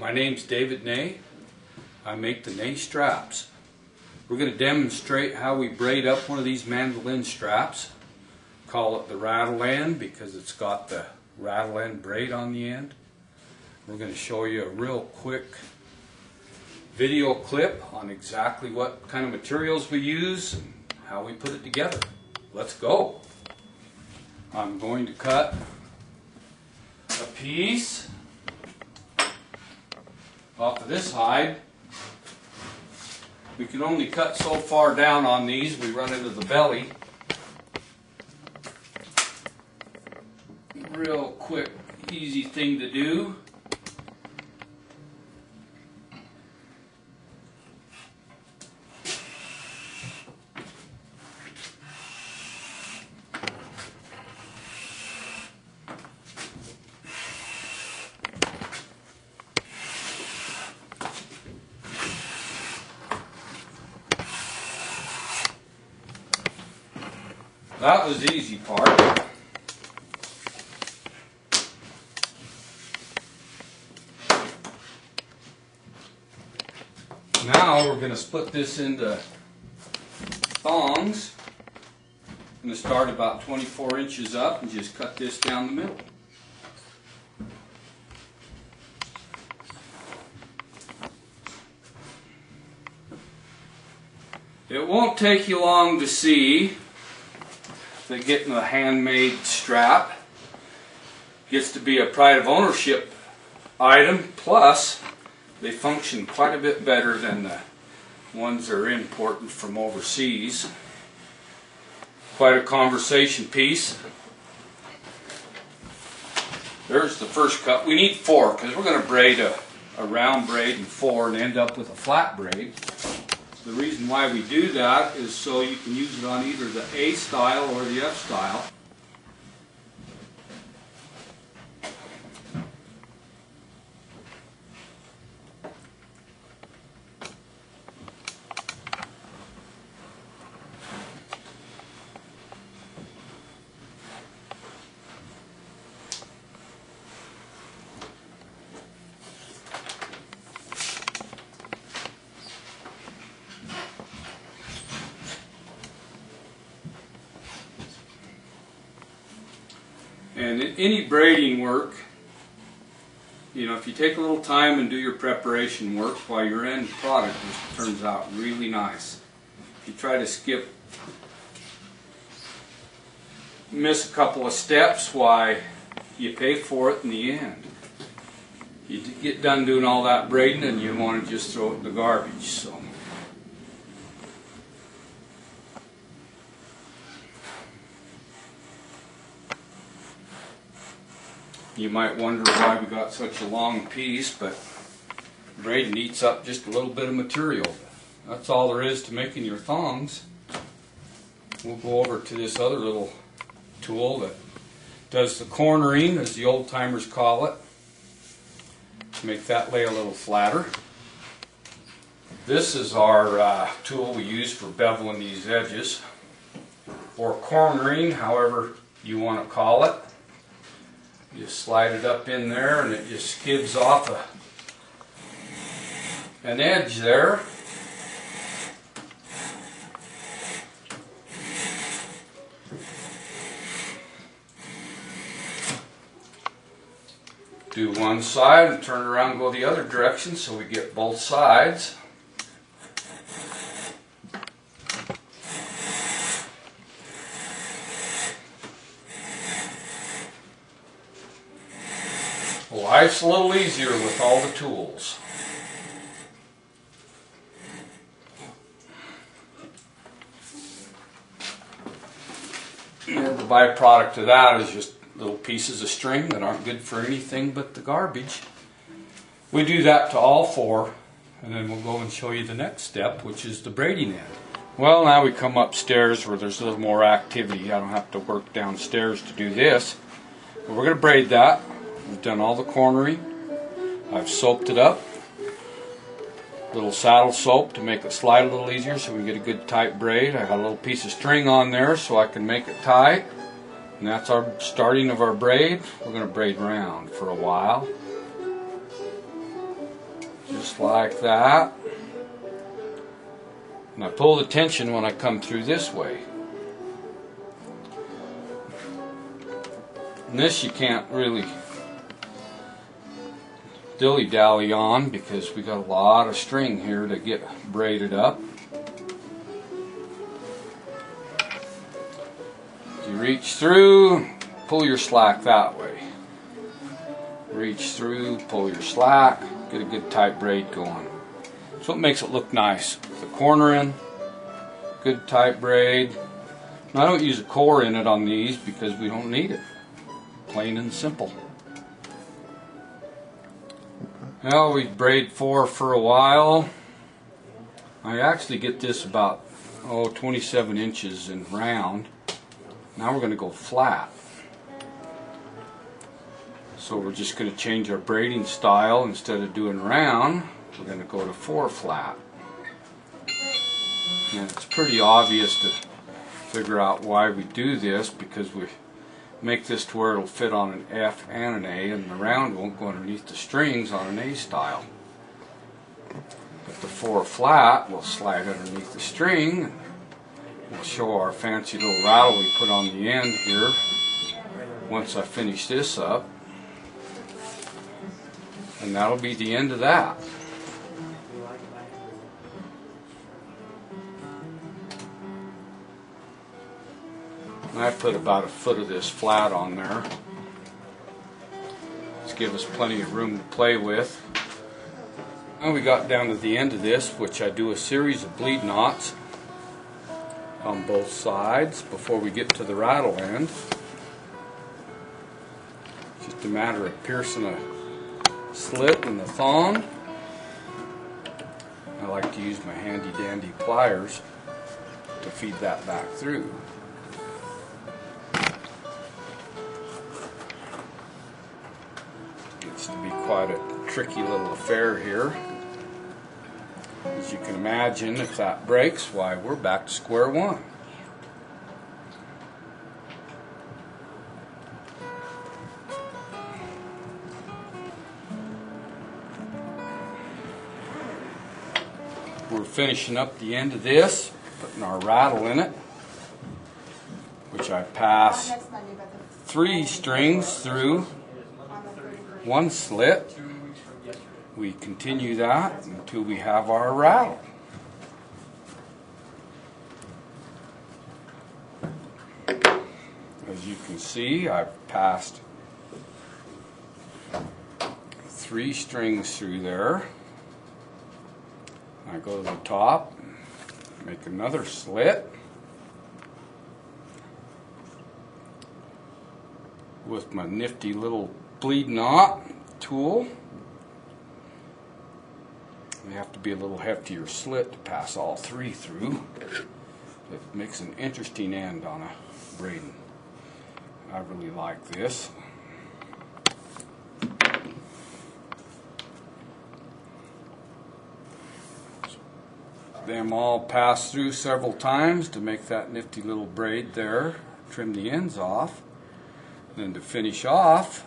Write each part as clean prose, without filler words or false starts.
My name's David Ney. I make the Ney straps. We're going to demonstrate how we braid up one of these mandolin straps. Call it the rattle end because it's got the rattle end braid on the end. We're going to show you a real quick video clip on exactly what kind of materials we use and how we put it together. Let's go. I'm going to cut a piece off of this hide. We can only cut so far down on these, we run into the belly. Real quick, easy thing to do. That was the easy part. Now we're going to split this into thongs. I'm going to start about 24 inches up and just cut this down the middle. It won't take you long to see that getting a handmade strap gets to be a pride of ownership item, plus they function quite a bit better than the ones that are imported from overseas. Quite a conversation piece. There's the first cut. We need 4 because we're going to braid a round braid in 4 and end up with a flat braid. The reason why we do that is so you can use it on either the A style or the F style. And in any braiding work, you know, if you take a little time and do your preparation work, while your end product just turns out really nice. If you try to miss a couple of steps, why, you pay for it in the end. You get done doing all that braiding and you want to just throw it in the garbage. So. You might wonder why we got such a long piece, but braiding eats up just a little bit of material. That's all there is to making your thongs. We'll go over to this other little tool that does the cornering, as the old timers call it, to make that lay a little flatter. This is our tool we use for beveling these edges, or cornering, however you want to call it. You slide it up in there and it just gives off an edge there. Do one side and turn around and go the other direction so we get both sides. Life's a little easier with all the tools. And the byproduct of that is just little pieces of string that aren't good for anything but the garbage. We do that to all 4, and then we'll go and show you the next step, which is the braiding end. Well, now we come upstairs where there's a little more activity. I don't have to work downstairs to do this. But we're going to braid that. We've done all the cornering. I've soaped it up. Little saddle soap to make it slide a little easier so we can get a good tight braid. I got a little piece of string on there so I can make it tight. And that's our starting of our braid. We're going to braid round for a while. just like that. And I pull the tension when I come through this way. And this you can't really dilly-dally on because we got a lot of string here to get braided up. You reach through, pull your slack that way. Reach through, pull your slack, get a good tight braid going. That's what makes it look nice. The corner in, good tight braid. Now, I don't use a core in it on these because we don't need it. Plain and simple. Well, we braid 4 for a while. I actually get this about 27 inches in round. Now we're going to go flat. So we're just going to change our braiding style. Instead of doing round, we're going to go to 4 flat. And it's pretty obvious to figure out why we do this, because we make this to where it'll fit on an F and an A, and the round won't go underneath the strings on an A style. But the 4 flat will slide underneath the string. We'll show our fancy little rattle we put on the end here once I finish this up. And that'll be the end of that. And I put about a foot of this flat on there. Let's give us plenty of room to play with. Now we got down to the end of this, which I do a series of bleed knots on both sides before we get to the rattle end. Just a matter of piercing a slit in the thong. I like to use my handy dandy pliers to feed that back through. Gets to be quite a tricky little affair here. As you can imagine, if that breaks, why, we're back to square one. We're finishing up the end of this, putting our rattle in it, which I pass 3 strings through 1 slit. We continue that until we have our rattle. As you can see, I've passed 3 strings through there. I go to the top, make another slit with my nifty little bleed knot tool. They have to be a little heftier slit to pass all 3 through. It makes an interesting end on a braiding. I really like this. Them all pass through several times to make that nifty little braid there. Trim the ends off. Then to finish off,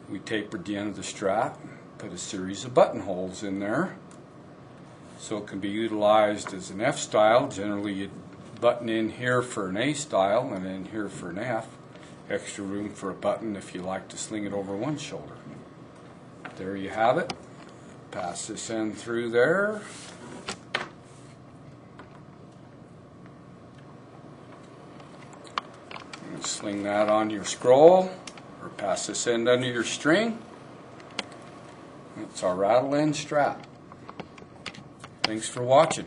we tapered the end of the strap, put a series of buttonholes in there so it can be utilized as an F style. Generally you'd button in here for an A style and in here for an F. Extra room for a button if you like to sling it over one shoulder. There you have it. Pass this end through there. And sling that on your scroll or pass this end under your string. That's our rattle end strap. Thanks for watching.